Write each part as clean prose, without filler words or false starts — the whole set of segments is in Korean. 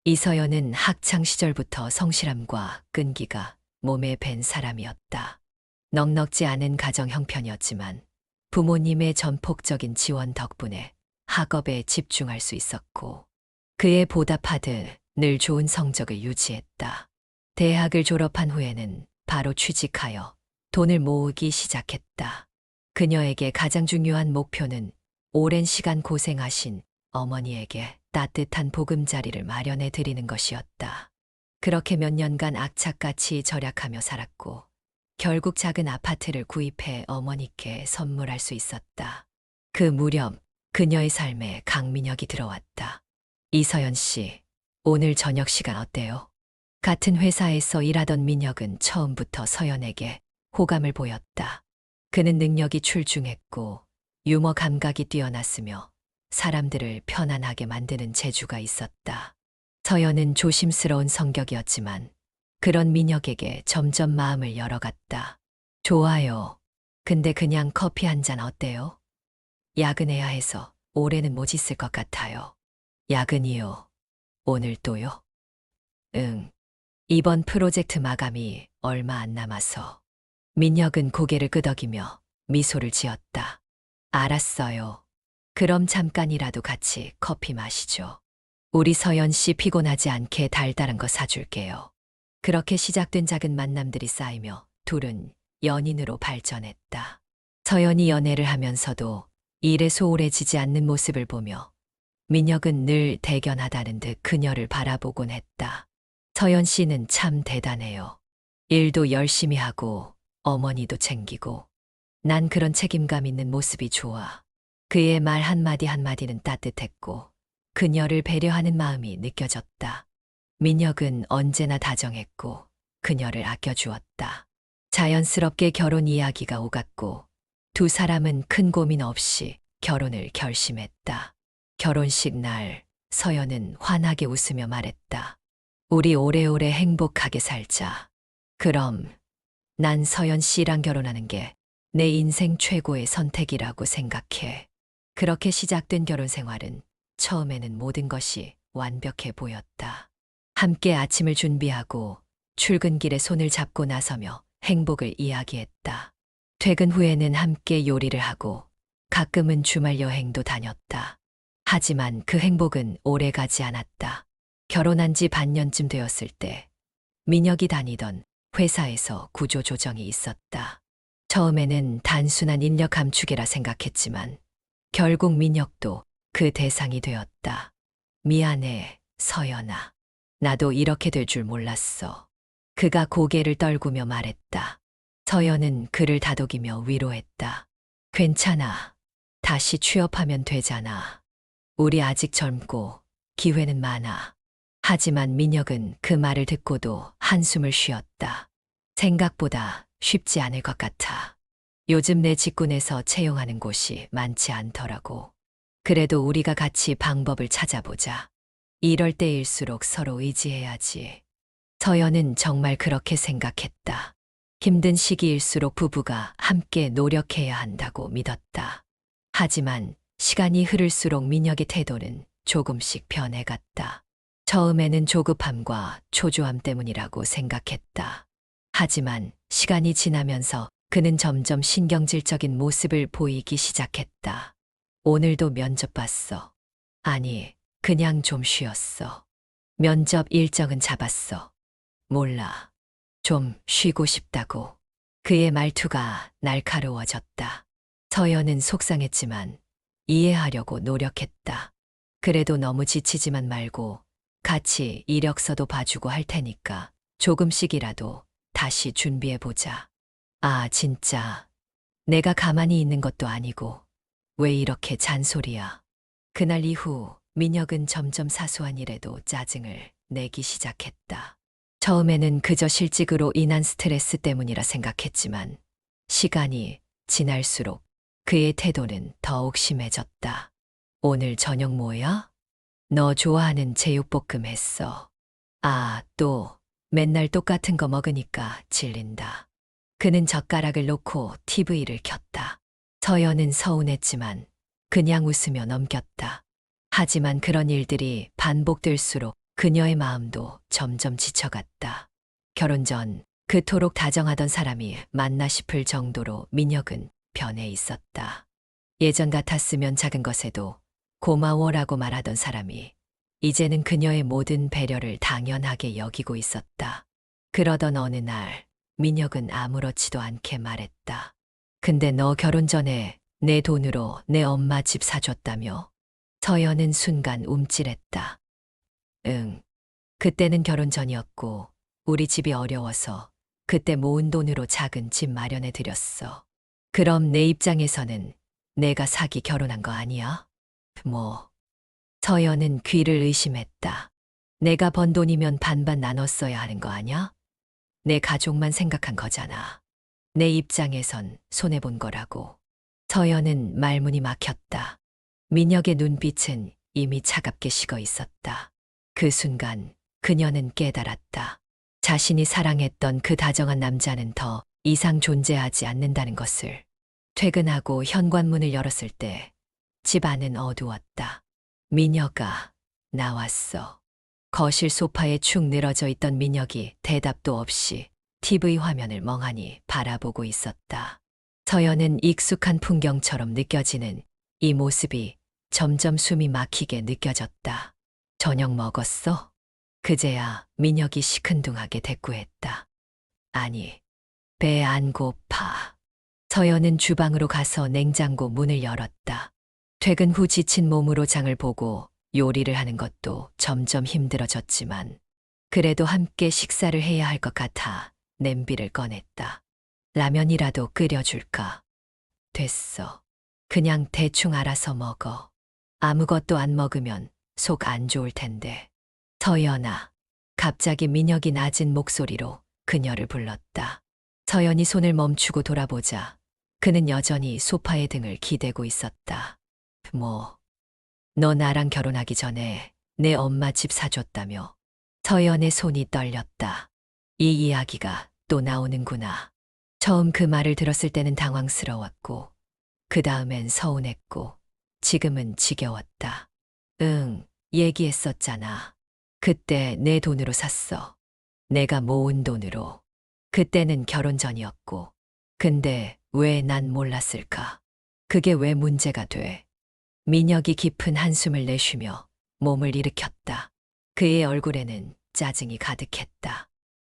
이서연은 학창 시절부터 성실함과 끈기가 몸에 밴 사람이었다. 넉넉지 않은 가정 형편이었지만 부모님의 전폭적인 지원 덕분에 학업에 집중할 수 있었고 그에 보답하듯 늘 좋은 성적을 유지했다. 대학을 졸업한 후에는 바로 취직하여 돈을 모으기 시작했다. 그녀에게 가장 중요한 목표는 오랜 시간 고생하신 어머니에게 따뜻한 보금자리를 마련해 드리는 것이었다. 그렇게 몇 년간 악착같이 절약하며 살았고 결국 작은 아파트를 구입해 어머니께 선물할 수 있었다. 그 무렵 그녀의 삶에 강민혁이 들어왔다. 이서연 씨, 오늘 저녁 시간 어때요? 같은 회사에서 일하던 민혁은 처음부터 서연에게 호감을 보였다. 그는 능력이 출중했고 유머 감각이 뛰어났으며 사람들을 편안하게 만드는 재주가 있었다. 서연은 조심스러운 성격이었지만 그런 민혁에게 점점 마음을 열어갔다. 좋아요. 근데 그냥 커피 한 잔 어때요? 야근해야 해서 올해는 못 있을 것 같아요. 야근이요. 오늘 또요? 응. 이번 프로젝트 마감이 얼마 안 남아서. 민혁은 고개를 끄덕이며 미소를 지었다. 알았어요. 그럼 잠깐이라도 같이 커피 마시죠. 우리 서연 씨 피곤하지 않게 달달한 거 사줄게요. 그렇게 시작된 작은 만남들이 쌓이며 둘은 연인으로 발전했다. 서연이 연애를 하면서도 일에 소홀해지지 않는 모습을 보며 민혁은 늘 대견하다는 듯 그녀를 바라보곤 했다. 서연 씨는 참 대단해요. 일도 열심히 하고 어머니도 챙기고 난 그런 책임감 있는 모습이 좋아. 그의 말 한마디 한마디는 따뜻했고 그녀를 배려하는 마음이 느껴졌다. 민혁은 언제나 다정했고 그녀를 아껴주었다. 자연스럽게 결혼 이야기가 오갔고 두 사람은 큰 고민 없이 결혼을 결심했다. 결혼식 날 서연은 환하게 웃으며 말했다. 우리 오래오래 행복하게 살자. 그럼 난 서연 씨랑 결혼하는 게 내 인생 최고의 선택이라고 생각해. 그렇게 시작된 결혼 생활은 처음에는 모든 것이 완벽해 보였다. 함께 아침을 준비하고 출근길에 손을 잡고 나서며 행복을 이야기했다. 퇴근 후에는 함께 요리를 하고 가끔은 주말 여행도 다녔다. 하지만 그 행복은 오래 가지 않았다. 결혼한 지 반년쯤 되었을 때 민혁이 다니던 회사에서 구조조정이 있었다. 처음에는 단순한 인력 감축이라 생각했지만 결국 민혁도 그 대상이 되었다. 미안해, 서연아. 나도 이렇게 될 줄 몰랐어. 그가 고개를 떨구며 말했다. 서연은 그를 다독이며 위로했다. 괜찮아. 다시 취업하면 되잖아. 우리 아직 젊고 기회는 많아. 하지만 민혁은 그 말을 듣고도 한숨을 쉬었다. 생각보다 쉽지 않을 것 같아. 요즘 내 직군에서 채용하는 곳이 많지 않더라고. 그래도 우리가 같이 방법을 찾아보자. 이럴 때일수록 서로 의지해야지. 서연은 정말 그렇게 생각했다. 힘든 시기일수록 부부가 함께 노력해야 한다고 믿었다. 하지만 시간이 흐를수록 민혁의 태도는 조금씩 변해갔다. 처음에는 조급함과 초조함 때문이라고 생각했다. 하지만 시간이 지나면서 그는 점점 신경질적인 모습을 보이기 시작했다. 오늘도 면접 봤어. 아니, 그냥 좀 쉬었어. 면접 일정은 잡았어. 몰라. 좀 쉬고 싶다고. 그의 말투가 날카로워졌다. 서연은 속상했지만 이해하려고 노력했다. 그래도 너무 지치지만 말고 같이 이력서도 봐주고 할 테니까 조금씩이라도 다시 준비해보자. 아, 진짜. 내가 가만히 있는 것도 아니고 왜 이렇게 잔소리야. 그날 이후 민혁은 점점 사소한 일에도 짜증을 내기 시작했다. 처음에는 그저 실직으로 인한 스트레스 때문이라 생각했지만 시간이 지날수록 그의 태도는 더욱 심해졌다. 오늘 저녁 뭐야? 너 좋아하는 제육볶음 했어. 아, 또 맨날 똑같은 거 먹으니까 질린다. 그는 젓가락을 놓고 TV를 켰다. 서연은 서운했지만 그냥 웃으며 넘겼다. 하지만 그런 일들이 반복될수록 그녀의 마음도 점점 지쳐갔다. 결혼 전 그토록 다정하던 사람이 맞나 싶을 정도로 민혁은 변해 있었다. 예전 같았으면 작은 것에도 고마워라고 말하던 사람이 이제는 그녀의 모든 배려를 당연하게 여기고 있었다. 그러던 어느 날 민혁은 아무렇지도 않게 말했다. 근데 너 결혼 전에 내 돈으로 내 엄마 집 사줬다며? 서연은 순간 움찔했다. 응. 그때는 결혼 전이었고 우리 집이 어려워서 그때 모은 돈으로 작은 집 마련해 드렸어. 그럼 내 입장에서는 내가 사기 결혼한 거 아니야? 뭐. 서연은 귀를 의심했다. 내가 번 돈이면 반반 나눴어야 하는 거 아냐? 내 가족만 생각한 거잖아. 내 입장에선 손해본 거라고. 서연은 말문이 막혔다. 민혁의 눈빛은 이미 차갑게 식어 있었다. 그 순간 그녀는 깨달았다. 자신이 사랑했던 그 다정한 남자는 더 이상 존재하지 않는다는 것을. 퇴근하고 현관문을 열었을 때 집 안은 어두웠다. 민혁아, 나왔어. 거실 소파에 축 늘어져 있던 민혁이 대답도 없이 TV 화면을 멍하니 바라보고 있었다. 서연은 익숙한 풍경처럼 느껴지는 이 모습이 점점 숨이 막히게 느껴졌다. 저녁 먹었어? 그제야 민혁이 시큰둥하게 대꾸했다. 아니, 배 안 고파. 서연은 주방으로 가서 냉장고 문을 열었다. 퇴근 후 지친 몸으로 장을 보고 요리를 하는 것도 점점 힘들어졌지만 그래도 함께 식사를 해야 할 것 같아 냄비를 꺼냈다. 라면이라도 끓여줄까? 됐어. 그냥 대충 알아서 먹어. 아무것도 안 먹으면 속 안 좋을 텐데. 서연아. 갑자기 민혁이 낮은 목소리로 그녀를 불렀다. 서연이 손을 멈추고 돌아보자 그는 여전히 소파에 등을 기대고 있었다. 뭐, 너 나랑 결혼하기 전에 내 엄마 집 사줬다며. 서연의 손이 떨렸다. 이 이야기가 또 나오는구나. 처음 그 말을 들었을 때는 당황스러웠고, 그 다음엔 서운했고, 지금은 지겨웠다. 응, 얘기했었잖아. 그때 내 돈으로 샀어. 내가 모은 돈으로. 그때는 결혼 전이었고. 근데 왜 난 몰랐을까? 그게 왜 문제가 돼? 민혁이 깊은 한숨을 내쉬며 몸을 일으켰다. 그의 얼굴에는 짜증이 가득했다.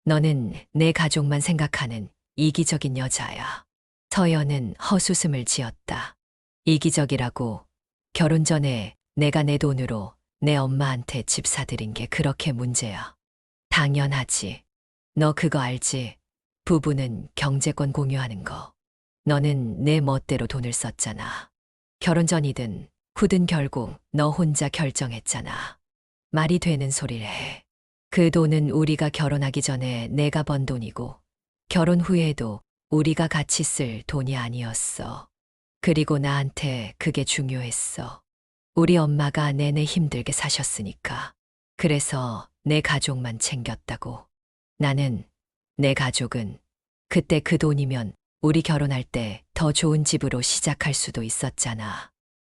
너는 내 가족만 생각하는 이기적인 여자야. 서연은 헛웃음을 지었다. 이기적이라고? 결혼 전에 내가 내 돈으로 내 엄마한테 집 사드린 게 그렇게 문제야. 당연하지. 너 그거 알지? 부부는 경제권 공유하는 거. 너는 내 멋대로 돈을 썼잖아. 결혼 전이든 후든 결국 너 혼자 결정했잖아. 말이 되는 소리를 해. 그 돈은 우리가 결혼하기 전에 내가 번 돈이고 결혼 후에도 우리가 같이 쓸 돈이 아니었어. 그리고 나한테 그게 중요했어. 우리 엄마가 내내 힘들게 사셨으니까. 그래서 내 가족만 챙겼다고. 나는, 내 가족은 그때 그 돈이면 우리 결혼할 때 더 좋은 집으로 시작할 수도 있었잖아.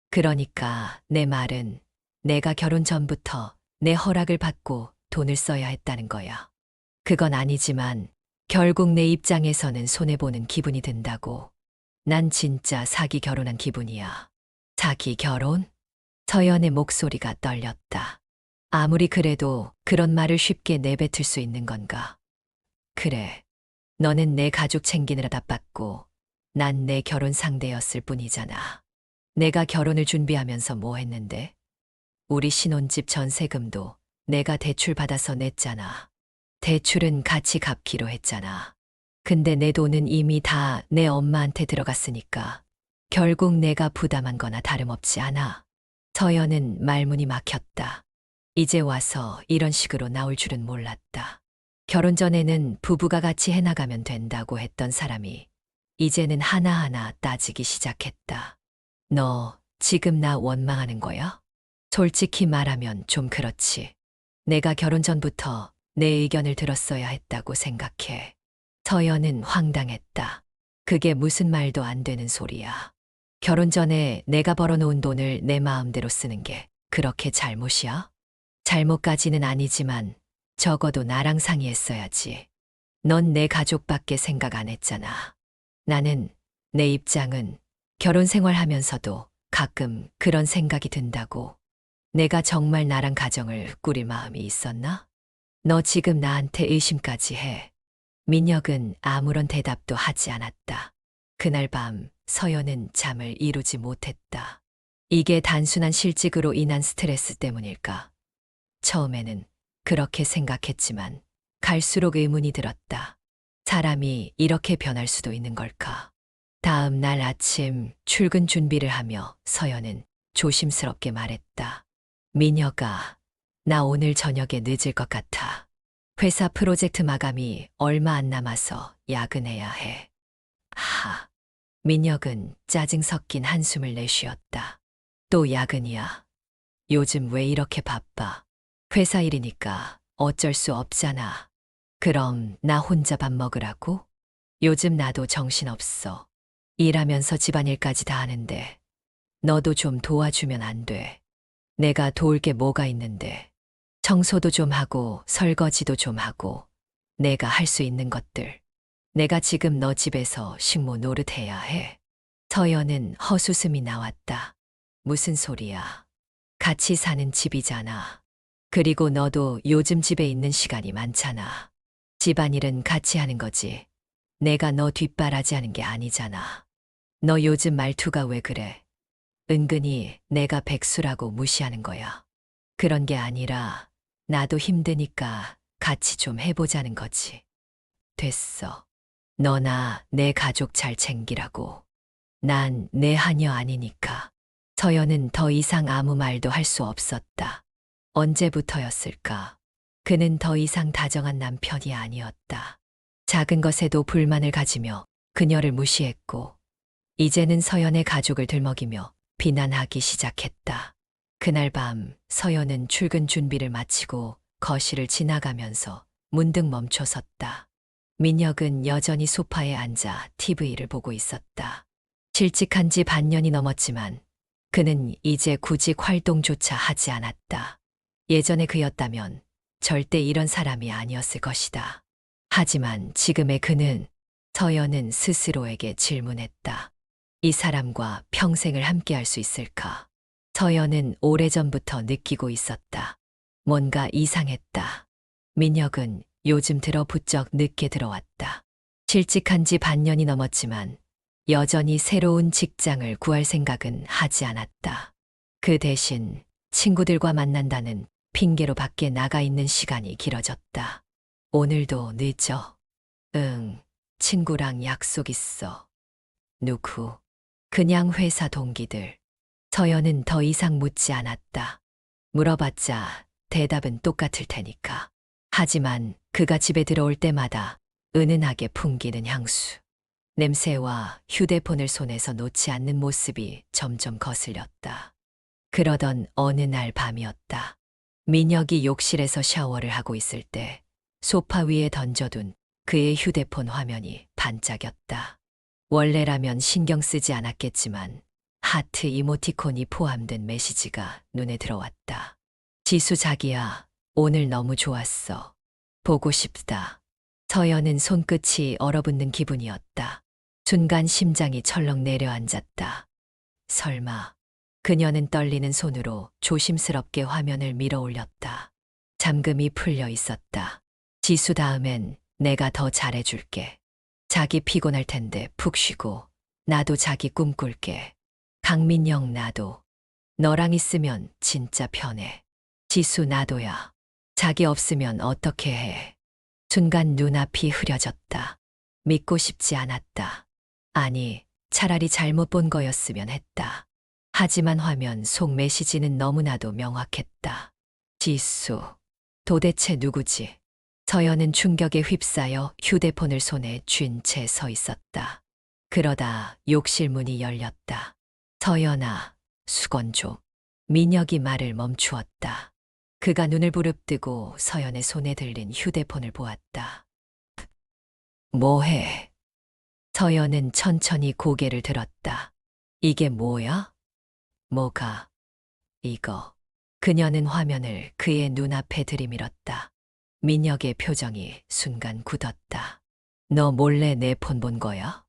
그러니까 내 말은 내가 결혼 전부터 내 허락을 받고 돈을 써야 했다는 거야. 그건 아니지만 결국 내 입장에서는 손해보는 기분이 든다고. 난 진짜 사기 결혼한 기분이야. 사기 결혼? 서연의 목소리가 떨렸다. 아무리 그래도 그런 말을 쉽게 내뱉을 수 있는 건가? 그래. 너는 내 가족 챙기느라 바빴고 난 내 결혼 상대였을 뿐이잖아. 내가 결혼을 준비하면서 뭐 했는데? 우리 신혼집 전세금도 내가 대출 받아서 냈잖아. 대출은 같이 갚기로 했잖아. 근데 내 돈은 이미 다 내 엄마한테 들어갔으니까 결국 내가 부담한 거나 다름없지 않아. 서연은 말문이 막혔다. 이제 와서 이런 식으로 나올 줄은 몰랐다. 결혼 전에는 부부가 같이 해나가면 된다고 했던 사람이 이제는 하나하나 따지기 시작했다. 너 지금 나 원망하는 거야? 솔직히 말하면 좀 그렇지. 내가 결혼 전부터 내 의견을 들었어야 했다고 생각해. 서연은 황당했다. 그게 무슨 말도 안 되는 소리야. 결혼 전에 내가 벌어놓은 돈을 내 마음대로 쓰는 게 그렇게 잘못이야? 잘못까지는 아니지만 적어도 나랑 상의했어야지. 넌 내 가족밖에 생각 안 했잖아. 나는, 내 입장은 결혼 생활하면서도 가끔 그런 생각이 든다고. 내가 정말 나랑 가정을 꾸릴 마음이 있었나? 너 지금 나한테 의심까지 해. 민혁은 아무런 대답도 하지 않았다. 그날 밤 서연은 잠을 이루지 못했다. 이게 단순한 실직으로 인한 스트레스 때문일까? 처음에는 그렇게 생각했지만 갈수록 의문이 들었다. 사람이 이렇게 변할 수도 있는 걸까? 다음 날 아침 출근 준비를 하며 서연은 조심스럽게 말했다. 민혁아, 나 오늘 저녁에 늦을 것 같아. 회사 프로젝트 마감이 얼마 안 남아서 야근해야 해. 하. 민혁은 짜증 섞인 한숨을 내쉬었다. 또 야근이야. 요즘 왜 이렇게 바빠? 회사 일이니까 어쩔 수 없잖아. 그럼 나 혼자 밥 먹으라고? 요즘 나도 정신없어. 일하면서 집안일까지 다 하는데 너도 좀 도와주면 안 돼. 내가 도울 게 뭐가 있는데. 청소도 좀 하고 설거지도 좀 하고 내가 할 수 있는 것들. 내가 지금 너 집에서 식모 노릇해야 해. 서연은 헛웃음이 나왔다. 무슨 소리야. 같이 사는 집이잖아. 그리고 너도 요즘 집에 있는 시간이 많잖아. 집안일은 같이 하는 거지. 내가 너 뒷바라지하는 게 아니잖아. 너 요즘 말투가 왜 그래? 은근히 내가 백수라고 무시하는 거야. 그런 게 아니라 나도 힘드니까 같이 좀 해보자는 거지. 됐어. 너나 내 가족 잘 챙기라고. 난 내 하녀 아니니까. 서연은 더 이상 아무 말도 할 수 없었다. 언제부터였을까? 그는 더 이상 다정한 남편이 아니었다. 작은 것에도 불만을 가지며 그녀를 무시했고, 이제는 서연의 가족을 들먹이며 비난하기 시작했다. 그날 밤 서연은 출근 준비를 마치고 거실을 지나가면서 문득 멈춰섰다. 민혁은 여전히 소파에 앉아 TV를 보고 있었다. 실직한 지 반년이 넘었지만 그는 이제 구직 활동조차 하지 않았다. 예전에 그였다면 절대 이런 사람이 아니었을 것이다. 하지만 지금의 그는, 서연은 스스로에게 질문했다. 이 사람과 평생을 함께할 수 있을까? 서연은 오래전부터 느끼고 있었다. 뭔가 이상했다. 민혁은 요즘 들어 부쩍 늦게 들어왔다. 실직한 지 반년이 넘었지만 여전히 새로운 직장을 구할 생각은 하지 않았다. 그 대신 친구들과 만난다는 핑계로 밖에 나가 있는 시간이 길어졌다. 오늘도 늦어. 응, 친구랑 약속 있어. 누구? 그냥 회사 동기들. 서연은 더 이상 묻지 않았다. 물어봤자 대답은 똑같을 테니까. 하지만 그가 집에 들어올 때마다 은은하게 풍기는 향수. 냄새와 휴대폰을 손에서 놓지 않는 모습이 점점 거슬렸다. 그러던 어느 날 밤이었다. 민혁이 욕실에서 샤워를 하고 있을 때 소파 위에 던져둔 그의 휴대폰 화면이 반짝였다. 원래라면 신경 쓰지 않았겠지만 하트 이모티콘이 포함된 메시지가 눈에 들어왔다. 지수 자기야, 오늘 너무 좋았어. 보고 싶다. 서연은 손끝이 얼어붙는 기분이었다. 순간 심장이 철렁 내려앉았다. 설마. 그녀는 떨리는 손으로 조심스럽게 화면을 밀어 올렸다. 잠금이 풀려 있었다. 지수 다음엔 내가 더 잘해줄게. 자기 피곤할 텐데 푹 쉬고 나도 자기 꿈꿀게. 강민영 나도. 너랑 있으면 진짜 편해. 지수 나도야. 자기 없으면 어떻게 해. 순간 눈앞이 흐려졌다. 믿고 싶지 않았다. 아니, 차라리 잘못 본 거였으면 했다. 하지만 화면 속 메시지는 너무나도 명확했다. 지수. 도대체 누구지? 서연은 충격에 휩싸여 휴대폰을 손에 쥔 채 서 있었다. 그러다 욕실 문이 열렸다. 서연아, 수건 좀. 민혁이 말을 멈추었다. 그가 눈을 부릅뜨고 서연의 손에 들린 휴대폰을 보았다. 뭐해? 서연은 천천히 고개를 들었다. 이게 뭐야? 뭐가? 이거. 그녀는 화면을 그의 눈앞에 들이밀었다. 민혁의 표정이 순간 굳었다. 너 몰래 내 폰 본 거야?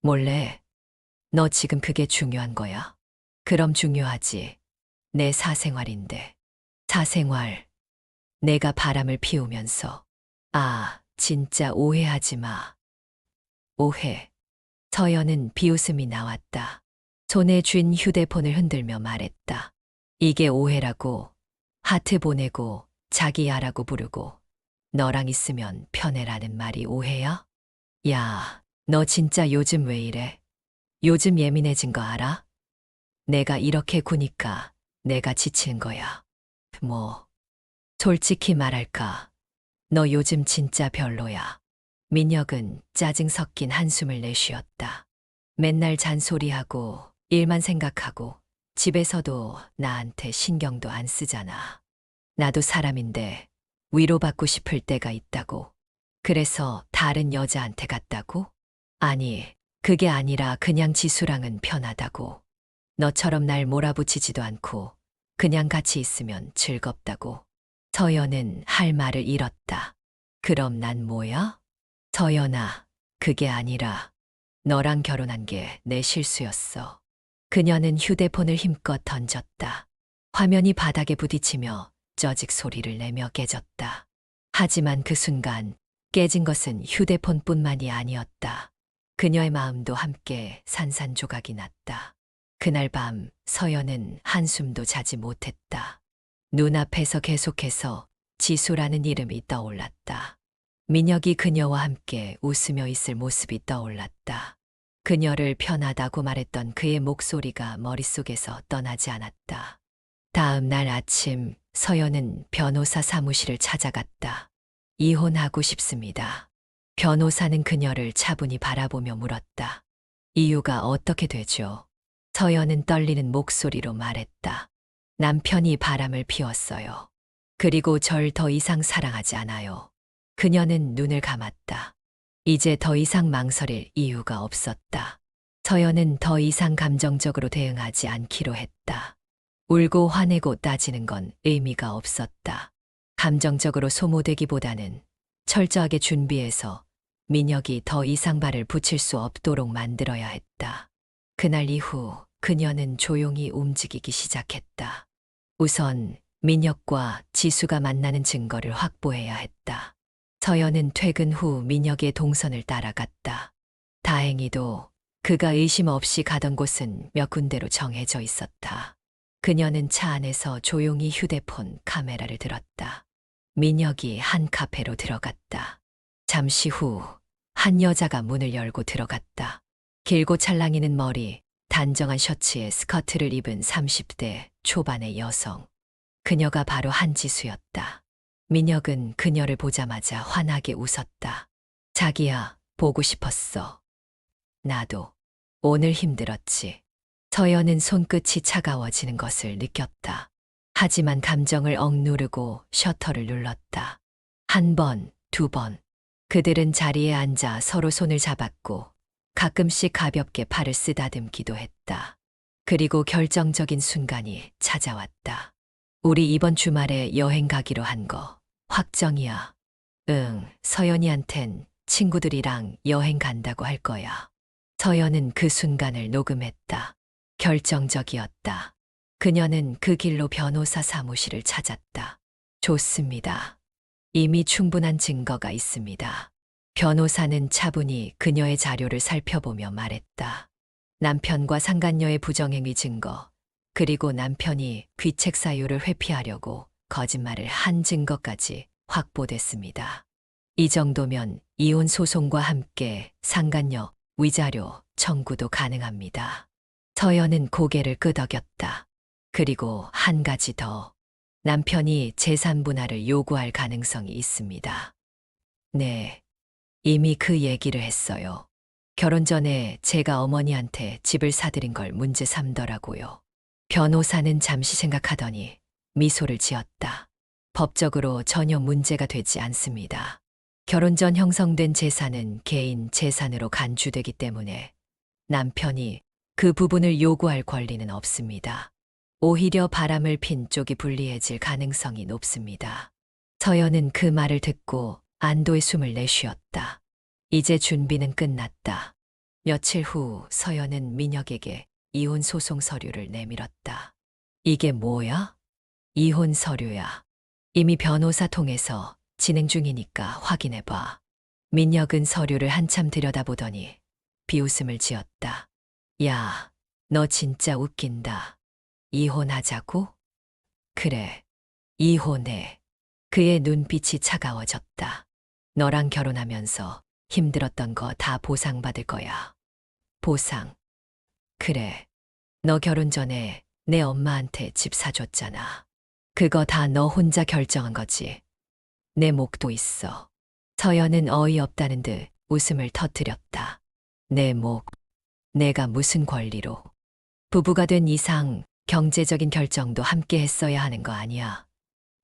몰래? 너 지금 그게 중요한 거야? 그럼 중요하지. 내 사생활인데. 사생활. 내가 바람을 피우면서. 아, 진짜 오해하지 마. 오해. 서연은 비웃음이 나왔다. 손에 쥔 휴대폰을 흔들며 말했다. 이게 오해라고. 하트 보내고 자기야라고 부르고 너랑 있으면 편해라는 말이 오해야? 야, 너 진짜 요즘 왜 이래? 요즘 예민해진 거 알아? 내가 이렇게 구니까 내가 지치는 거야. 뭐, 솔직히 말할까? 너 요즘 진짜 별로야. 민혁은 짜증 섞인 한숨을 내쉬었다. 맨날 잔소리하고 일만 생각하고 집에서도 나한테 신경도 안 쓰잖아. 나도 사람인데 위로받고 싶을 때가 있다고. 그래서 다른 여자한테 갔다고? 아니, 그게 아니라 그냥 지수랑은 편하다고. 너처럼 날 몰아붙이지도 않고 그냥 같이 있으면 즐겁다고. 서연은 할 말을 잃었다. 그럼 난 뭐야? 서연아, 그게 아니라 너랑 결혼한 게 내 실수였어. 그녀는 휴대폰을 힘껏 던졌다. 화면이 바닥에 부딪히며 쩌직 소리를 내며 깨졌다. 하지만 그 순간 깨진 것은 휴대폰뿐만이 아니었다. 그녀의 마음도 함께 산산조각이 났다. 그날 밤 서연은 한숨도 자지 못했다. 눈앞에서 계속해서 지수라는 이름이 떠올랐다. 민혁이 그녀와 함께 웃으며 있을 모습이 떠올랐다. 그녀를 편하다고 말했던 그의 목소리가 머릿속에서 떠나지 않았다. 다음 날 아침 서연은 변호사 사무실을 찾아갔다. 이혼하고 싶습니다. 변호사는 그녀를 차분히 바라보며 물었다. 이유가 어떻게 되죠? 서연은 떨리는 목소리로 말했다. 남편이 바람을 피웠어요. 그리고 절 더 이상 사랑하지 않아요. 그녀는 눈을 감았다. 이제 더 이상 망설일 이유가 없었다. 서연은 더 이상 감정적으로 대응하지 않기로 했다. 울고 화내고 따지는 건 의미가 없었다. 감정적으로 소모되기보다는 철저하게 준비해서 민혁이 더 이상 발을 붙일 수 없도록 만들어야 했다. 그날 이후 그녀는 조용히 움직이기 시작했다. 우선 민혁과 지수가 만나는 증거를 확보해야 했다. 서연은 퇴근 후 민혁의 동선을 따라갔다. 다행히도 그가 의심 없이 가던 곳은 몇 군데로 정해져 있었다. 그녀는 차 안에서 조용히 휴대폰 카메라를 들었다. 민혁이 한 카페로 들어갔다. 잠시 후 한 여자가 문을 열고 들어갔다. 길고 찰랑이는 머리, 단정한 셔츠에 스커트를 입은 30대 초반의 여성. 그녀가 바로 한지수였다. 민혁은 그녀를 보자마자 환하게 웃었다. 자기야, 보고 싶었어. 나도. 오늘 힘들었지. 서연은 손끝이 차가워지는 것을 느꼈다. 하지만 감정을 억누르고 셔터를 눌렀다. 한 번, 두 번. 그들은 자리에 앉아 서로 손을 잡았고 가끔씩 가볍게 팔을 쓰다듬기도 했다. 그리고 결정적인 순간이 찾아왔다. 우리 이번 주말에 여행 가기로 한 거 확정이야. 응, 서연이한텐 친구들이랑 여행 간다고 할 거야. 서연은 그 순간을 녹음했다. 결정적이었다. 그녀는 그 길로 변호사 사무실을 찾았다. 좋습니다. 이미 충분한 증거가 있습니다. 변호사는 차분히 그녀의 자료를 살펴보며 말했다. 남편과 상간녀의 부정행위 증거, 그리고 남편이 귀책 사유를 회피하려고 거짓말을 한 증거까지 확보됐습니다. 이 정도면 이혼 소송과 함께 상간녀 위자료 청구도 가능합니다. 서연은 고개를 끄덕였다. 그리고 한 가지 더. 남편이 재산 분할을 요구할 가능성이 있습니다. 네, 이미 그 얘기를 했어요. 결혼 전에 제가 어머니한테 집을 사드린 걸 문제 삼더라고요. 변호사는 잠시 생각하더니 미소를 지었다. 법적으로 전혀 문제가 되지 않습니다. 결혼 전 형성된 재산은 개인 재산으로 간주되기 때문에 남편이 그 부분을 요구할 권리는 없습니다. 오히려 바람을 핀 쪽이 불리해질 가능성이 높습니다. 서연은 그 말을 듣고 안도의 숨을 내쉬었다. 이제 준비는 끝났다. 며칠 후 서연은 민혁에게 이혼 소송 서류를 내밀었다. 이게 뭐야? 이혼 서류야. 이미 변호사 통해서 진행 중이니까 확인해봐. 민혁은 서류를 한참 들여다보더니 비웃음을 지었다. 야, 너 진짜 웃긴다. 이혼하자고? 그래, 이혼해. 그의 눈빛이 차가워졌다. 너랑 결혼하면서 힘들었던 거 다 보상받을 거야. 보상. 그래. 너 결혼 전에 내 엄마한테 집 사줬잖아. 그거 다 너 혼자 결정한 거지. 내 목도 있어. 서연은 어이없다는 듯 웃음을 터뜨렸다. 내 목. 내가 무슨 권리로. 부부가 된 이상 경제적인 결정도 함께 했어야 하는 거 아니야.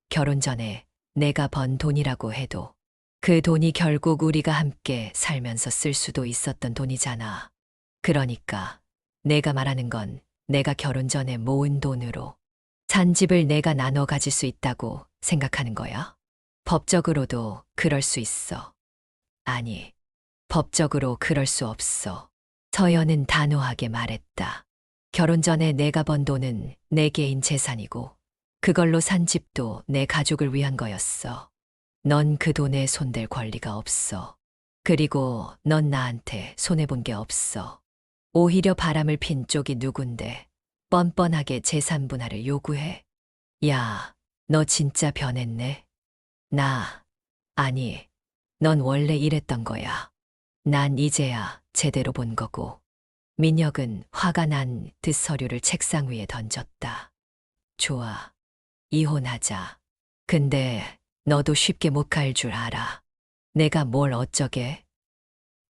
결혼 전에 내가 번 돈이라고 해도 그 돈이 결국 우리가 함께 살면서 쓸 수도 있었던 돈이잖아. 그러니까 내가 말하는 건 내가 결혼 전에 모은 돈으로 산 집을 내가 나눠 가질 수 있다고 생각하는 거야? 법적으로도 그럴 수 있어. 아니, 법적으로 그럴 수 없어. 서연은 단호하게 말했다. 결혼 전에 내가 번 돈은 내 개인 재산이고 그걸로 산 집도 내 가족을 위한 거였어. 넌 그 돈에 손댈 권리가 없어. 그리고 넌 나한테 손해본 게 없어. 오히려 바람을 핀 쪽이 누군데 뻔뻔하게 재산 분할을 요구해. 야, 너 진짜 변했네. 아니, 넌 원래 이랬던 거야. 난 이제야 제대로 본 거고. 민혁은 화가 난 듯 서류를 책상 위에 던졌다. 좋아. 이혼하자. 근데 너도 쉽게 못 갈 줄 알아. 내가 뭘 어쩌게?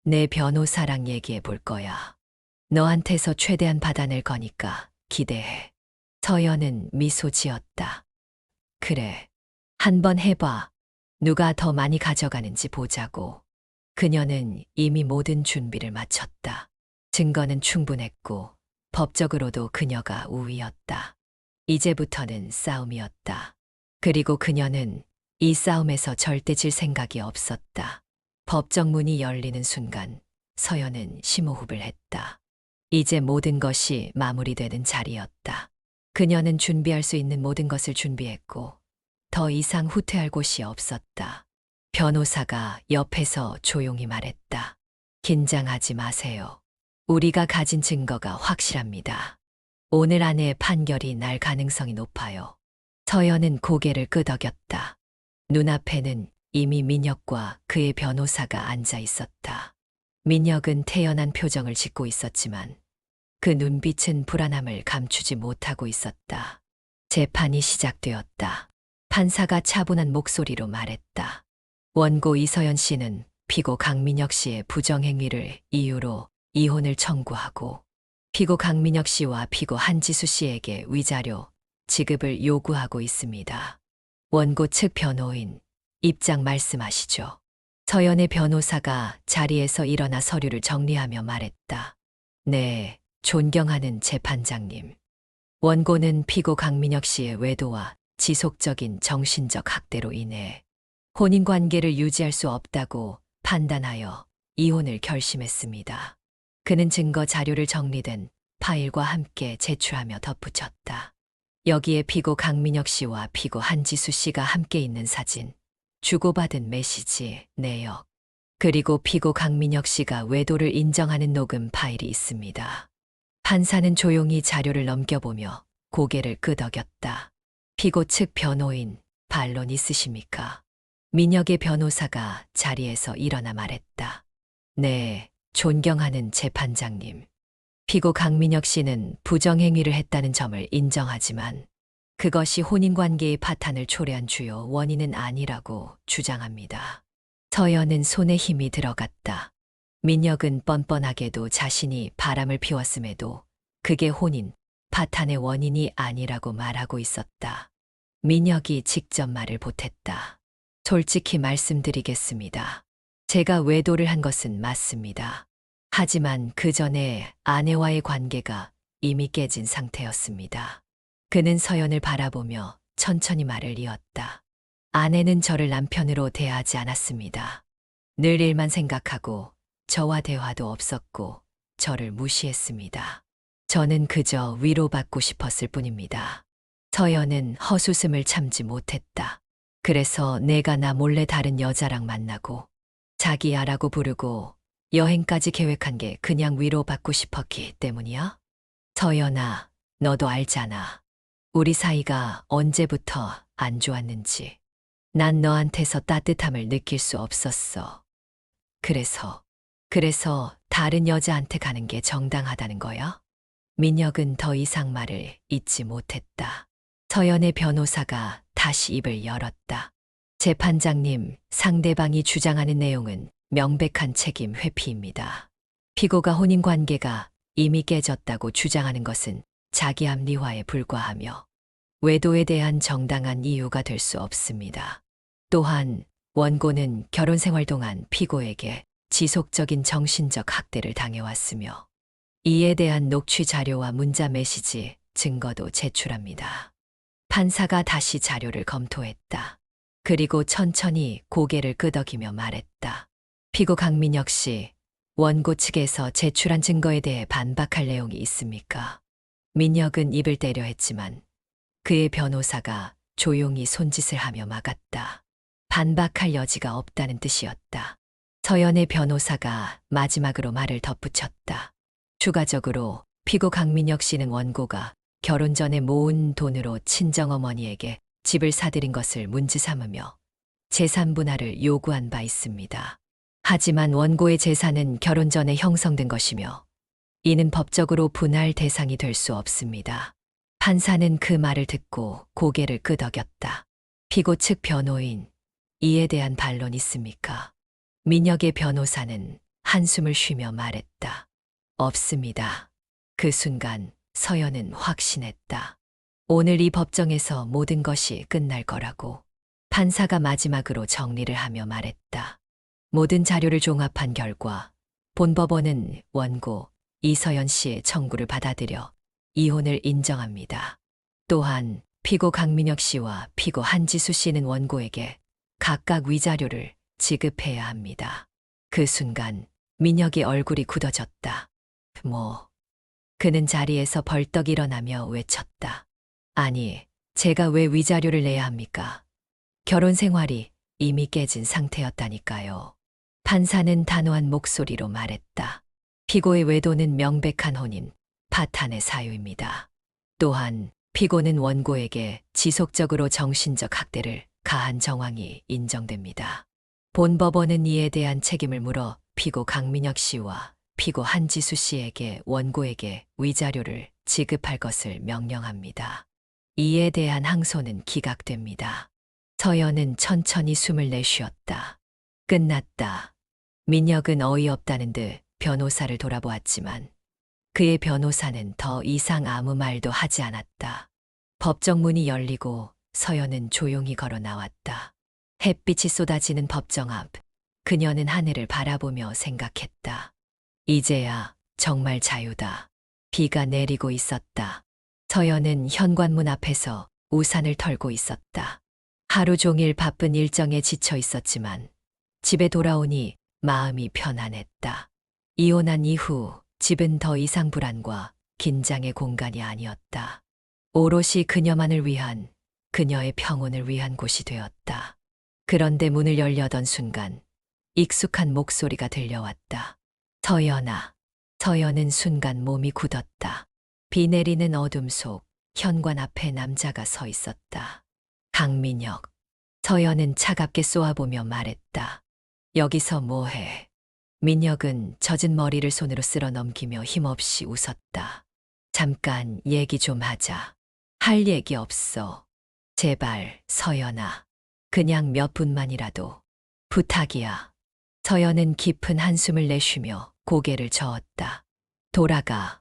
내 변호사랑 얘기해 볼 거야. 너한테서 최대한 받아낼 거니까 기대해. 서연은 미소 지었다. 그래. 한번 해봐. 누가 더 많이 가져가는지 보자고. 그녀는 이미 모든 준비를 마쳤다. 증거는 충분했고 법적으로도 그녀가 우위였다. 이제부터는 싸움이었다. 그리고 그녀는 이 싸움에서 절대 질 생각이 없었다. 법정 문이 열리는 순간 서연은 심호흡을 했다. 이제 모든 것이 마무리되는 자리였다. 그녀는 준비할 수 있는 모든 것을 준비했고 더 이상 후퇴할 곳이 없었다. 변호사가 옆에서 조용히 말했다. 긴장하지 마세요. 우리가 가진 증거가 확실합니다. 오늘 안에 판결이 날 가능성이 높아요. 서연은 고개를 끄덕였다. 눈앞에는 이미 민혁과 그의 변호사가 앉아 있었다. 민혁은 태연한 표정을 짓고 있었지만 그 눈빛은 불안함을 감추지 못하고 있었다. 재판이 시작되었다. 판사가 차분한 목소리로 말했다. 원고 이서연 씨는 피고 강민혁 씨의 부정행위를 이유로 이혼을 청구하고 피고 강민혁 씨와 피고 한지수 씨에게 위자료 지급을 요구하고 있습니다. 원고 측 변호인, 입장 말씀하시죠. 서연의 변호사가 자리에서 일어나 서류를 정리하며 말했다. 네, 존경하는 재판장님. 원고는 피고 강민혁 씨의 외도와 지속적인 정신적 학대로 인해 혼인관계를 유지할 수 없다고 판단하여 이혼을 결심했습니다. 그는 증거 자료를 정리된 파일과 함께 제출하며 덧붙였다. 여기에 피고 강민혁 씨와 피고 한지수 씨가 함께 있는 사진, 주고받은 메시지, 내역, 그리고 피고 강민혁 씨가 외도를 인정하는 녹음 파일이 있습니다. 판사는 조용히 자료를 넘겨보며 고개를 끄덕였다. 피고 측 변호인, 반론 있으십니까? 민혁의 변호사가 자리에서 일어나 말했다. 네, 존경하는 재판장님. 피고 강민혁 씨는 부정행위를 했다는 점을 인정하지만 그것이 혼인관계의 파탄을 초래한 주요 원인은 아니라고 주장합니다. 서연은 손에 힘이 들어갔다. 민혁은 뻔뻔하게도 자신이 바람을 피웠음에도 그게 혼인, 파탄의 원인이 아니라고 말하고 있었다. 민혁이 직접 말을 보탰다. 솔직히 말씀드리겠습니다. 제가 외도를 한 것은 맞습니다. 하지만 그 전에 아내와의 관계가 이미 깨진 상태였습니다. 그는 서연을 바라보며 천천히 말을 이었다. 아내는 저를 남편으로 대하지 않았습니다. 늘 일만 생각하고 저와 대화도 없었고 저를 무시했습니다. 저는 그저 위로받고 싶었을 뿐입니다. 서연은 헛웃음을 참지 못했다. 그래서 내가 나 몰래 다른 여자랑 만나고 자기야라고 부르고 여행까지 계획한 게 그냥 위로받고 싶었기 때문이야? 서연아, 너도 알잖아. 우리 사이가 언제부터 안 좋았는지. 난 너한테서 따뜻함을 느낄 수 없었어. 그래서 다른 여자한테 가는 게 정당하다는 거야? 민혁은 더 이상 말을 잇지 못했다. 서연의 변호사가 다시 입을 열었다. 재판장님, 상대방이 주장하는 내용은 명백한 책임 회피입니다. 피고가 혼인 관계가 이미 깨졌다고 주장하는 것은 자기 합리화에 불과하며 외도에 대한 정당한 이유가 될 수 없습니다. 또한 원고는 결혼 생활 동안 피고에게 지속적인 정신적 학대를 당해왔으며 이에 대한 녹취 자료와 문자 메시지, 증거도 제출합니다. 판사가 다시 자료를 검토했다. 그리고 천천히 고개를 끄덕이며 말했다. 피고 강민혁 씨, 원고 측에서 제출한 증거에 대해 반박할 내용이 있습니까? 민혁은 입을 떼려 했지만 그의 변호사가 조용히 손짓을 하며 막았다. 반박할 여지가 없다는 뜻이었다. 서연의 변호사가 마지막으로 말을 덧붙였다. 추가적으로 피고 강민혁 씨는 원고가 결혼 전에 모은 돈으로 친정어머니에게 집을 사들인 것을 문제 삼으며 재산 분할을 요구한 바 있습니다. 하지만 원고의 재산은 결혼 전에 형성된 것이며 이는 법적으로 분할 대상이 될 수 없습니다. 판사는 그 말을 듣고 고개를 끄덕였다. 피고 측 변호인, 이에 대한 반론 있습니까? 민혁의 변호사는 한숨을 쉬며 말했다. 없습니다. 그 순간 서연은 확신했다. 오늘 이 법정에서 모든 것이 끝날 거라고. 판사가 마지막으로 정리를 하며 말했다. 모든 자료를 종합한 결과 본법원은 원고 이서연 씨의 청구를 받아들여 이혼을 인정합니다. 또한 피고 강민혁 씨와 피고 한지수 씨는 원고에게 각각 위자료를 지급해야 합니다. 그 순간 민혁의 얼굴이 굳어졌다. 그는 자리에서 벌떡 일어나며 외쳤다. 아니, 제가 왜 위자료를 내야 합니까? 결혼 생활이 이미 깨진 상태였다니까요. 판사는 단호한 목소리로 말했다. 피고의 외도는 명백한 혼인, 파탄의 사유입니다. 또한 피고는 원고에게 지속적으로 정신적 학대를 가한 정황이 인정됩니다. 본법원은 이에 대한 책임을 물어 피고 강민혁 씨와 피고 한지수 씨에게 원고에게 위자료를 지급할 것을 명령합니다. 이에 대한 항소는 기각됩니다. 서연은 천천히 숨을 내쉬었다. 끝났다. 민혁은 어이없다는 듯 변호사를 돌아보았지만 그의 변호사는 더 이상 아무 말도 하지 않았다. 법정 문이 열리고 서연은 조용히 걸어 나왔다. 햇빛이 쏟아지는 법정 앞, 그녀는 하늘을 바라보며 생각했다. 이제야 정말 자유다. 비가 내리고 있었다. 서연은 현관문 앞에서 우산을 털고 있었다. 하루 종일 바쁜 일정에 지쳐 있었지만 집에 돌아오니 마음이 편안했다. 이혼한 이후 집은 더 이상 불안과 긴장의 공간이 아니었다. 오롯이 그녀만을 위한, 그녀의 평온을 위한 곳이 되었다. 그런데 문을 열려던 순간 익숙한 목소리가 들려왔다. 서연아. 서연은 순간 몸이 굳었다. 비 내리는 어둠 속 현관 앞에 남자가 서 있었다. 강민혁. 서연은 차갑게 쏘아보며 말했다. 여기서 뭐해? 민혁은 젖은 머리를 손으로 쓸어 넘기며 힘없이 웃었다. 잠깐 얘기 좀 하자. 할 얘기 없어. 제발, 서연아. 그냥 몇 분만이라도. 부탁이야. 서연은 깊은 한숨을 내쉬며 고개를 저었다. 돌아가.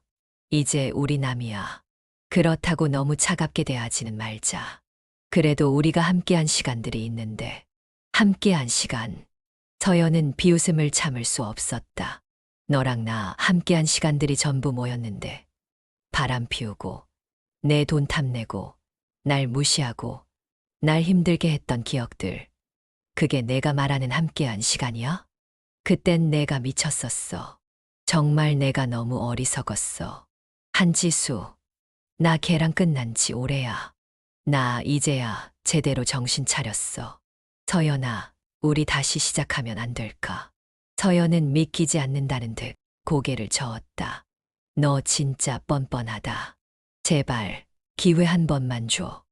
이제 우리 남이야. 그렇다고 너무 차갑게 대하지는 말자. 그래도 우리가 함께한 시간들이 있는데. 함께한 시간. 서연은 비웃음을 참을 수 없었다. 너랑 나 함께한 시간들이 전부 모였는데 바람 피우고 내 돈 탐내고, 날 무시하고, 날 힘들게 했던 기억들. 그게 내가 말하는 함께한 시간이야? 그땐 내가 미쳤었어. 정말 내가 너무 어리석었어. 한지수, 나 걔랑 끝난 지 오래야. 나 이제야 제대로 정신 차렸어. 서연아, 우리 다시 시작하면 안 될까? 서연은 믿기지 않는다는 듯 고개를 저었다. 너 진짜 뻔뻔하다. 제발, 기회 한 번만 줘.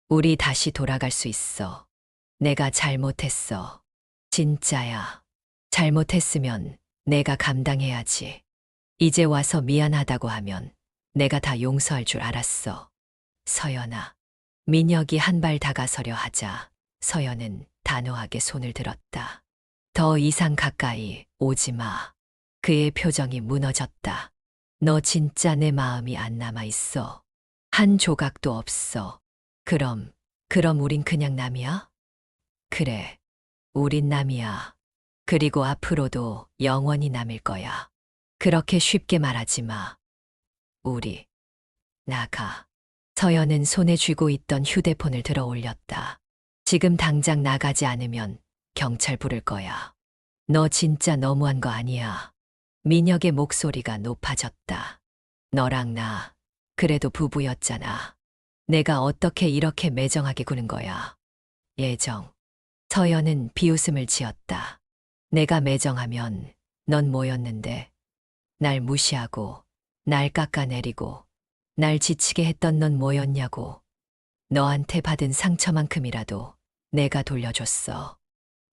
우리 다시 돌아갈 수 있어. 내가 잘못했어. 진짜야. 잘못했으면 내가 감당해야지. 이제 와서 미안하다고 하면 내가 다 용서할 줄 알았어. 서연아. 민혁이 한 발 다가서려 하자 서연은 단호하게 손을 들었다. 더 이상 가까이 오지 마. 그의 표정이 무너졌다. 너 진짜 내 마음이 안 남아 있어. 한 조각도 없어. 그럼 우린 그냥 남이야? 그래, 우린 남이야. 그리고 앞으로도 영원히 남일 거야. 그렇게 쉽게 말하지 마. 우리, 나가. 서연은 손에 쥐고 있던 휴대폰을 들어 올렸다. 지금 당장 나가지 않으면 경찰 부를 거야. 너 진짜 너무한 거 아니야. 민혁의 목소리가 높아졌다. 너랑 나, 그래도 부부였잖아. 내가 어떻게 이렇게 매정하게 구는 거야. 예정. 서연은 비웃음을 지었다. 내가 매정하면 넌 뭐였는데? 날 무시하고, 날 깎아내리고, 날 지치게 했던 넌 뭐였냐고. 너한테 받은 상처만큼이라도 내가 돌려줬어.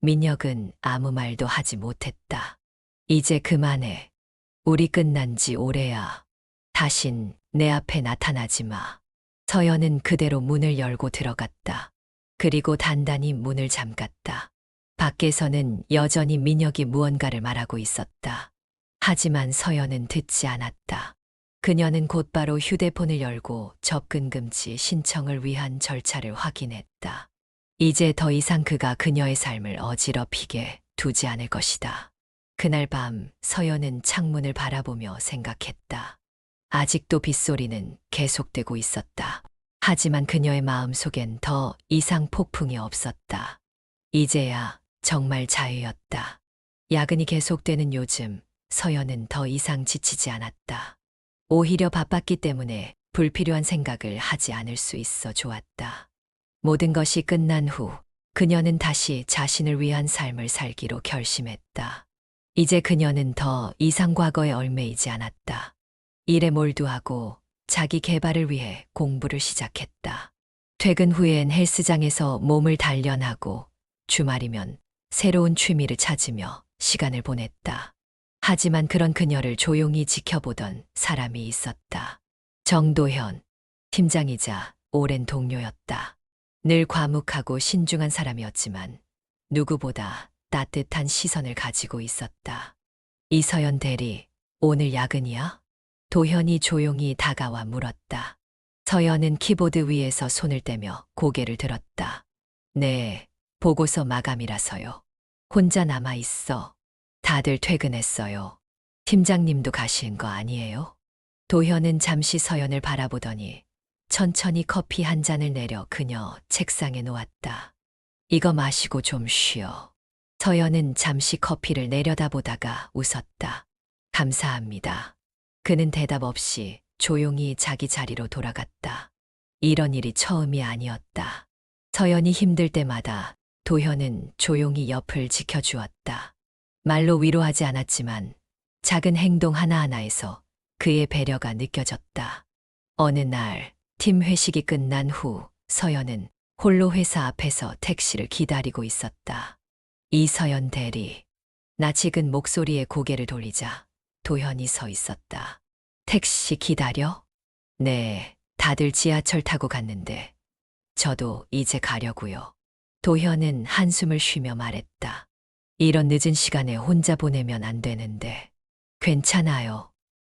민혁은 아무 말도 하지 못했다. 이제 그만해. 우리 끝난 지 오래야. 다신 내 앞에 나타나지 마. 서연은 그대로 문을 열고 들어갔다. 그리고 단단히 문을 잠갔다. 밖에서는 여전히 민혁이 무언가를 말하고 있었다. 하지만 서연은 듣지 않았다. 그녀는 곧바로 휴대폰을 열고 접근 금지 신청을 위한 절차를 확인했다. 이제 더 이상 그가 그녀의 삶을 어지럽히게 두지 않을 것이다. 그날 밤 서연은 창문을 바라보며 생각했다. 아직도 빗소리는 계속되고 있었다. 하지만 그녀의 마음속엔 더 이상 폭풍이 없었다. 이제야 정말 자유였다. 야근이 계속되는 요즘 서연은 더 이상 지치지 않았다. 오히려 바빴기 때문에 불필요한 생각을 하지 않을 수 있어 좋았다. 모든 것이 끝난 후 그녀는 다시 자신을 위한 삶을 살기로 결심했다. 이제 그녀는 더 이상 과거에 얽매이지 않았다. 일에 몰두하고 자기 개발을 위해 공부를 시작했다. 퇴근 후엔 헬스장에서 몸을 단련하고 주말이면 새로운 취미를 찾으며 시간을 보냈다. 하지만 그런 그녀를 조용히 지켜보던 사람이 있었다. 정도현, 팀장이자 오랜 동료였다. 늘 과묵하고 신중한 사람이었지만 누구보다 따뜻한 시선을 가지고 있었다. 이서연 대리, 오늘 야근이야? 도현이 조용히 다가와 물었다. 서연은 키보드 위에서 손을 떼며 고개를 들었다. 네, 보고서 마감이라서요. 혼자 남아 있어. 다들 퇴근했어요. 팀장님도 가신 거 아니에요? 도현은 잠시 서연을 바라보더니 천천히 커피 한 잔을 내려 그녀 책상에 놓았다. 이거 마시고 좀 쉬어. 서연은 잠시 커피를 내려다보다가 웃었다. 감사합니다. 그는 대답 없이 조용히 자기 자리로 돌아갔다. 이런 일이 처음이 아니었다. 서연이 힘들 때마다 도현은 조용히 옆을 지켜주었다. 말로 위로하지 않았지만 작은 행동 하나하나에서 그의 배려가 느껴졌다. 어느 날 팀 회식이 끝난 후 서연은 홀로 회사 앞에서 택시를 기다리고 있었다. 이서연 대리. 나 지금 목소리에 고개를 돌리자 도현이 서 있었다. 택시 기다려? 네, 다들 지하철 타고 갔는데 저도 이제 가려고요. 도현은 한숨을 쉬며 말했다. 이런 늦은 시간에 혼자 보내면 안 되는데. 괜찮아요.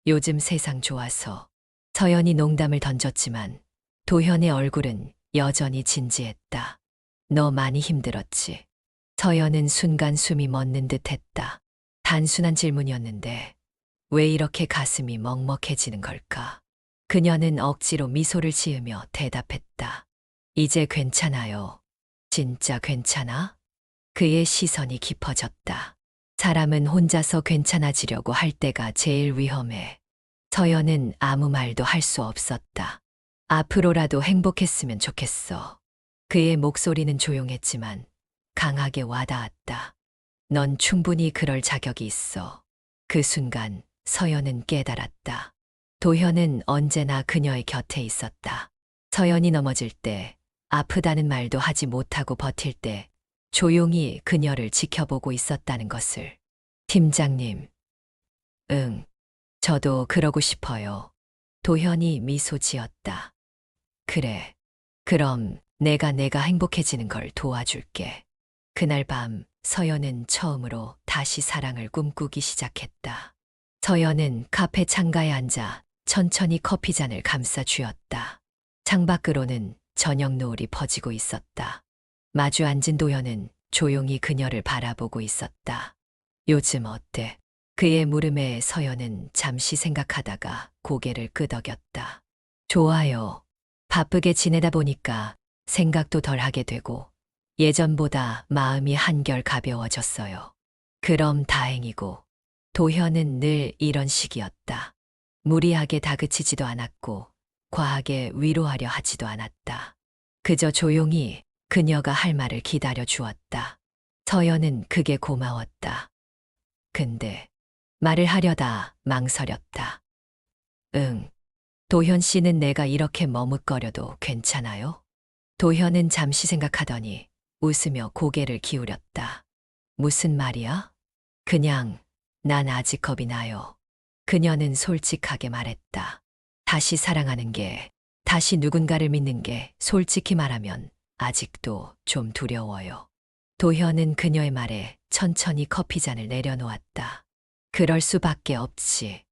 요즘 세상 좋아서. 서연이 농담을 던졌지만 도현의 얼굴은 여전히 진지했다. 너 많이 힘들었지? 서연은 순간 숨이 멎는 듯 했다. 단순한 질문이었는데 왜 이렇게 가슴이 먹먹해지는 걸까? 그녀는 억지로 미소를 지으며 대답했다. 이제 괜찮아요. 진짜 괜찮아? 그의 시선이 깊어졌다. 사람은 혼자서 괜찮아지려고 할 때가 제일 위험해. 서연은 아무 말도 할 수 없었다. 앞으로라도 행복했으면 좋겠어. 그의 목소리는 조용했지만 강하게 와닿았다. 넌 충분히 그럴 자격이 있어. 그 순간 서연은 깨달았다. 도현은 언제나 그녀의 곁에 있었다. 서연이 넘어질 때, 아프다는 말도 하지 못하고 버틸 때 조용히 그녀를 지켜보고 있었다는 것을. 팀장님. 응, 저도 그러고 싶어요. 도현이 미소 지었다. 그래. 그럼 내가 행복해지는 걸 도와줄게. 그날 밤 서연은 처음으로 다시 사랑을 꿈꾸기 시작했다. 서연은 카페 창가에 앉아 천천히 커피잔을 감싸 쥐었다. 창밖으로는 저녁 노을이 퍼지고 있었다. 마주 앉은 도현은 조용히 그녀를 바라보고 있었다. 요즘 어때? 그의 물음에 서연은 잠시 생각하다가 고개를 끄덕였다. 좋아요. 바쁘게 지내다 보니까 생각도 덜 하게 되고 예전보다 마음이 한결 가벼워졌어요. 그럼 다행이고. 도현은 늘 이런 식이었다. 무리하게 다그치지도 않았고 과하게 위로하려 하지도 않았다. 그저 조용히 그녀가 할 말을 기다려 주었다. 서연은 그게 고마웠다. 근데 말을 하려다 망설였다. 응. 도현 씨는 내가 이렇게 머뭇거려도 괜찮아요? 도현은 잠시 생각하더니 웃으며 고개를 기울였다. 무슨 말이야? 그냥 난 아직 겁이 나요. 그녀는 솔직하게 말했다. 다시 사랑하는 게, 다시 누군가를 믿는 게 솔직히 말하면 아직도 좀 두려워요. 도현은 그녀의 말에 천천히 커피잔을 내려놓았다. 그럴 수밖에 없지.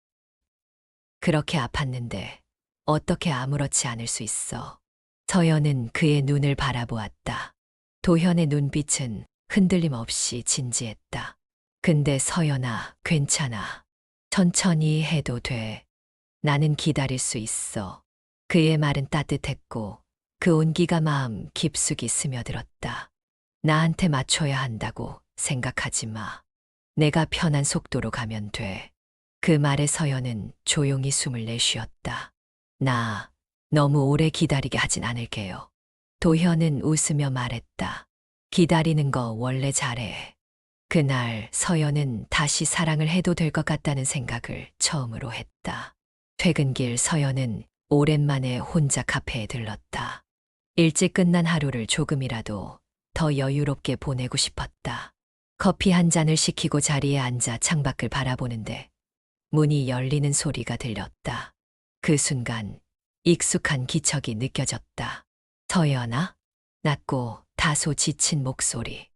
그렇게 아팠는데 어떻게 아무렇지 않을 수 있어. 서연은 그의 눈을 바라보았다. 도현의 눈빛은 흔들림 없이 진지했다. 근데 서연아, 괜찮아. 천천히 해도 돼. 나는 기다릴 수 있어. 그의 말은 따뜻했고 그 온기가 마음 깊숙이 스며들었다. 나한테 맞춰야 한다고 생각하지 마. 내가 편한 속도로 가면 돼. 그 말에 서연은 조용히 숨을 내쉬었다. 나 너무 오래 기다리게 하진 않을게요. 도현은 웃으며 말했다. 기다리는 거 원래 잘해. 그날 서연은 다시 사랑을 해도 될 것 같다는 생각을 처음으로 했다. 퇴근길 서연은 오랜만에 혼자 카페에 들렀다. 일찍 끝난 하루를 조금이라도 더 여유롭게 보내고 싶었다. 커피 한 잔을 시키고 자리에 앉아 창밖을 바라보는데 문이 열리는 소리가 들렸다. 그 순간 익숙한 기척이 느껴졌다. 서연아? 낮고 다소 지친 목소리.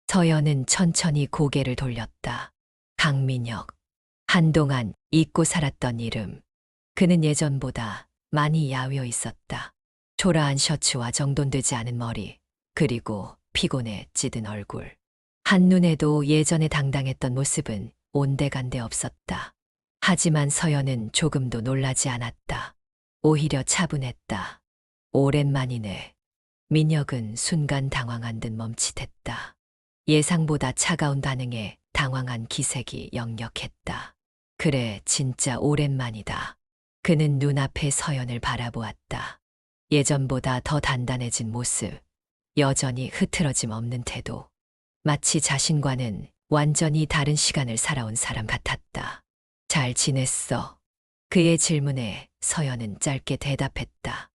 서연은 천천히 고개를 돌렸다. 강민혁. 한동안 잊고 살았던 이름. 그는 예전보다 많이 야위어 있었다. 초라한 셔츠와 정돈되지 않은 머리, 그리고 피곤에 찌든 얼굴. 한눈에도 예전에 당당했던 모습은 온데간데 없었다. 하지만 서연은 조금도 놀라지 않았다. 오히려 차분했다. 오랜만이네. 민혁은 순간 당황한 듯 멈칫했다. 예상보다 차가운 반응에 당황한 기색이 역력했다. 그래, 진짜 오랜만이다. 그는 눈앞에 서연을 바라보았다. 예전보다 더 단단해진 모습, 여전히 흐트러짐 없는 태도. 마치 자신과는 완전히 다른 시간을 살아온 사람 같았다. 잘 지냈어? 그의 질문에 서연은 짧게 대답했다.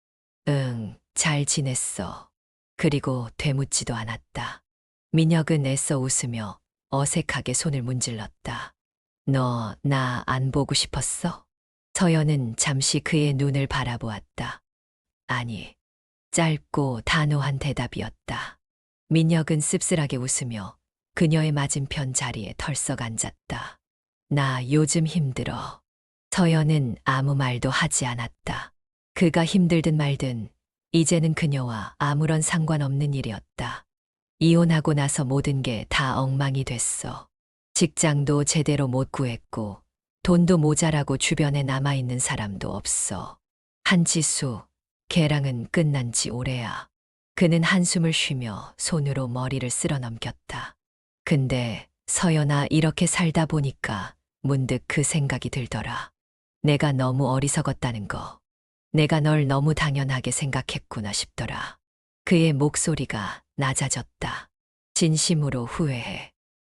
응, 잘 지냈어. 그리고 되묻지도 않았다. 민혁은 애써 웃으며 어색하게 손을 문질렀다. 너 나 안 보고 싶었어? 서연은 잠시 그의 눈을 바라보았다. 아니, 짧고 단호한 대답이었다. 민혁은 씁쓸하게 웃으며 그녀의 맞은편 자리에 털썩 앉았다. 나 요즘 힘들어. 서연은 아무 말도 하지 않았다. 그가 힘들든 말든 이제는 그녀와 아무런 상관없는 일이었다. 이혼하고 나서 모든 게 다 엉망이 됐어. 직장도 제대로 못 구했고 돈도 모자라고 주변에 남아있는 사람도 없어. 한지수, 걔랑은 끝난 지 오래야. 그는 한숨을 쉬며 손으로 머리를 쓸어 넘겼다. 근데 서연아, 이렇게 살다 보니까 문득 그 생각이 들더라. 내가 너무 어리석었다는 거. 내가 널 너무 당연하게 생각했구나 싶더라. 그의 목소리가 낮아졌다. 진심으로 후회해.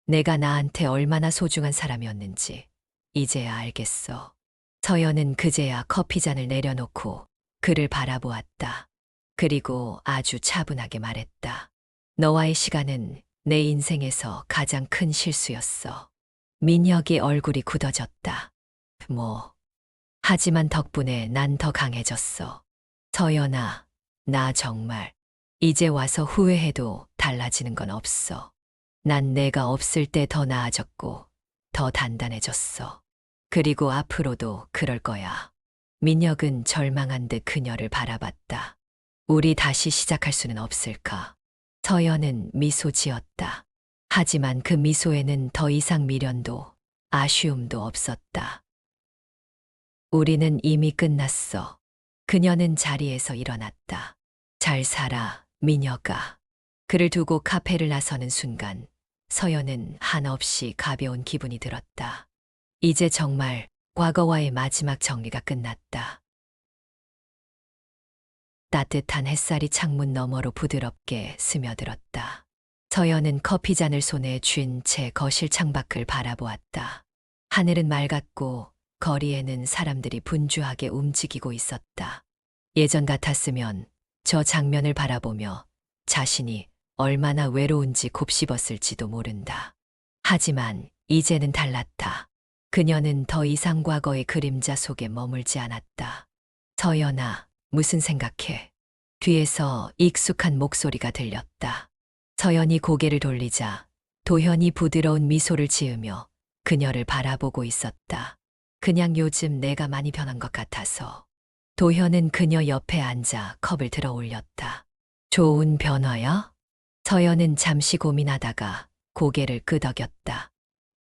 내가 나한테 얼마나 소중한 사람이었는지 이제야 알겠어. 서연은 그제야 커피잔을 내려놓고 그를 바라보았다. 그리고 아주 차분하게 말했다. 너와의 시간은 내 인생에서 가장 큰 실수였어. 민혁이 얼굴이 굳어졌다. 하지만 덕분에 난 더 강해졌어. 서연아, 나 정말 이제 와서 후회해도 달라지는 건 없어. 난 내가 없을 때 더 나아졌고 더 단단해졌어. 그리고 앞으로도 그럴 거야. 민혁은 절망한 듯 그녀를 바라봤다. 우리 다시 시작할 수는 없을까? 서연은 미소 지었다. 하지만 그 미소에는 더 이상 미련도 아쉬움도 없었다. 우리는 이미 끝났어. 그녀는 자리에서 일어났다. 잘 살아, 민혁아. 그를 두고 카페를 나서는 순간 서연은 한없이 가벼운 기분이 들었다. 이제 정말 과거와의 마지막 정리가 끝났다. 따뜻한 햇살이 창문 너머로 부드럽게 스며들었다. 서연은 커피잔을 손에 쥔 채 거실 창밖을 바라보았다. 하늘은 맑았고 거리에는 사람들이 분주하게 움직이고 있었다. 예전 같았으면 저 장면을 바라보며 자신이 얼마나 외로운지 곱씹었을지도 모른다. 하지만 이제는 달랐다. 그녀는 더 이상 과거의 그림자 속에 머물지 않았다. 서연아, 무슨 생각해? 뒤에서 익숙한 목소리가 들렸다. 서연이 고개를 돌리자 도현이 부드러운 미소를 지으며 그녀를 바라보고 있었다. 그냥 요즘 내가 많이 변한 것 같아서. 도현은 그녀 옆에 앉아 컵을 들어 올렸다. 좋은 변화야? 서연은 잠시 고민하다가 고개를 끄덕였다.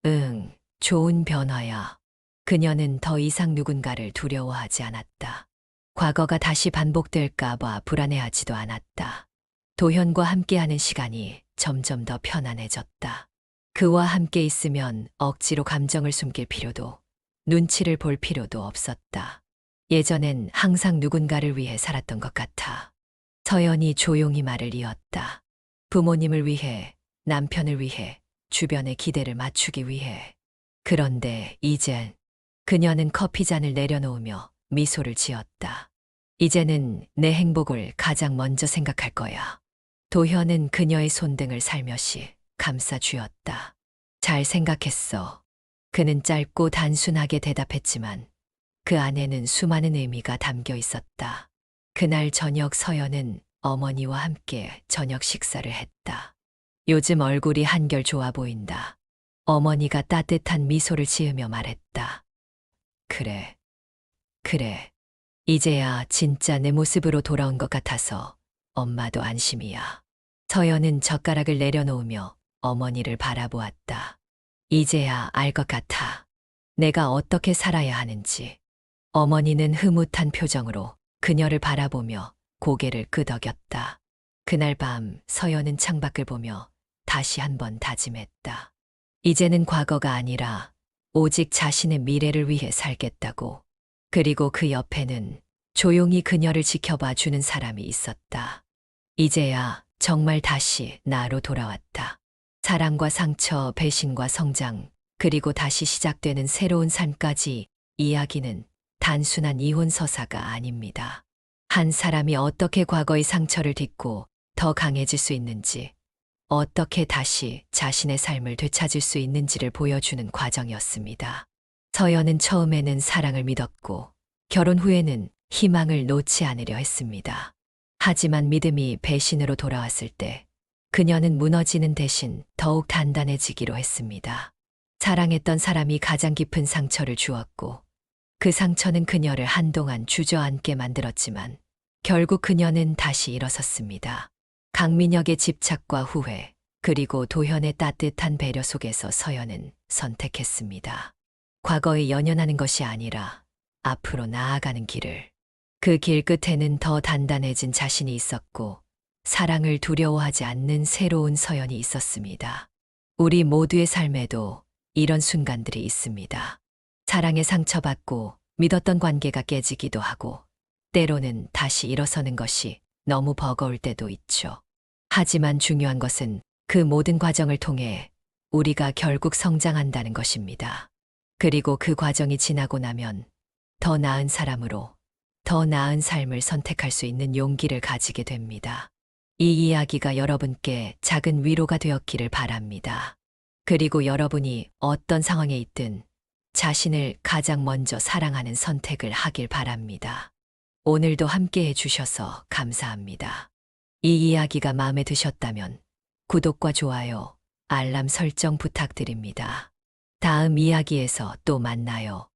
응, 좋은 변화야. 그녀는 더 이상 누군가를 두려워하지 않았다. 과거가 다시 반복될까봐 불안해하지도 않았다. 도현과 함께하는 시간이 점점 더 편안해졌다. 그와 함께 있으면 억지로 감정을 숨길 필요도, 눈치를 볼 필요도 없었다. 예전엔 항상 누군가를 위해 살았던 것 같아. 서연이 조용히 말을 이었다. 부모님을 위해, 남편을 위해, 주변의 기대를 맞추기 위해. 그런데 이젠 그녀는 커피잔을 내려놓으며 미소를 지었다. 이제는 내 행복을 가장 먼저 생각할 거야. 도현은 그녀의 손등을 살며시 감싸 쥐었다. 잘 생각했어. 그는 짧고 단순하게 대답했지만 그 안에는 수많은 의미가 담겨 있었다. 그날 저녁 서연은 어머니와 함께 저녁 식사를 했다. 요즘 얼굴이 한결 좋아 보인다. 어머니가 따뜻한 미소를 지으며 말했다. 그래. 이제야 진짜 내 모습으로 돌아온 것 같아서 엄마도 안심이야. 서연은 젓가락을 내려놓으며 어머니를 바라보았다. 이제야 알 것 같아. 내가 어떻게 살아야 하는지. 어머니는 흐뭇한 표정으로 그녀를 바라보며 고개를 끄덕였다. 그날 밤 서연은 창밖을 보며 다시 한번 다짐했다. 이제는 과거가 아니라 오직 자신의 미래를 위해 살겠다고. 그리고 그 옆에는 조용히 그녀를 지켜봐 주는 사람이 있었다. 이제야 정말 다시 나로 돌아왔다. 사랑과 상처, 배신과 성장, 그리고 다시 시작되는 새로운 삶까지 이야기는 단순한 이혼 서사가 아닙니다. 한 사람이 어떻게 과거의 상처를 딛고 더 강해질 수 있는지, 어떻게 다시 자신의 삶을 되찾을 수 있는지를 보여주는 과정이었습니다. 서연은 처음에는 사랑을 믿었고 결혼 후에는 희망을 놓지 않으려 했습니다. 하지만 믿음이 배신으로 돌아왔을 때 그녀는 무너지는 대신 더욱 단단해지기로 했습니다. 사랑했던 사람이 가장 깊은 상처를 주었고 그 상처는 그녀를 한동안 주저앉게 만들었지만 결국 그녀는 다시 일어섰습니다. 강민혁의 집착과 후회, 그리고 도현의 따뜻한 배려 속에서 서연은 선택했습니다. 과거에 연연하는 것이 아니라 앞으로 나아가는 길을. 그 길 끝에는 더 단단해진 자신이 있었고 사랑을 두려워하지 않는 새로운 서연이 있었습니다. 우리 모두의 삶에도 이런 순간들이 있습니다. 사랑에 상처받고 믿었던 관계가 깨지기도 하고 때로는 다시 일어서는 것이 너무 버거울 때도 있죠. 하지만 중요한 것은 그 모든 과정을 통해 우리가 결국 성장한다는 것입니다. 그리고 그 과정이 지나고 나면 더 나은 사람으로 더 나은 삶을 선택할 수 있는 용기를 가지게 됩니다. 이 이야기가 여러분께 작은 위로가 되었기를 바랍니다. 그리고 여러분이 어떤 상황에 있든 자신을 가장 먼저 사랑하는 선택을 하길 바랍니다. 오늘도 함께 해주셔서 감사합니다. 이 이야기가 마음에 드셨다면 구독과 좋아요, 알람 설정 부탁드립니다. 다음 이야기에서 또 만나요.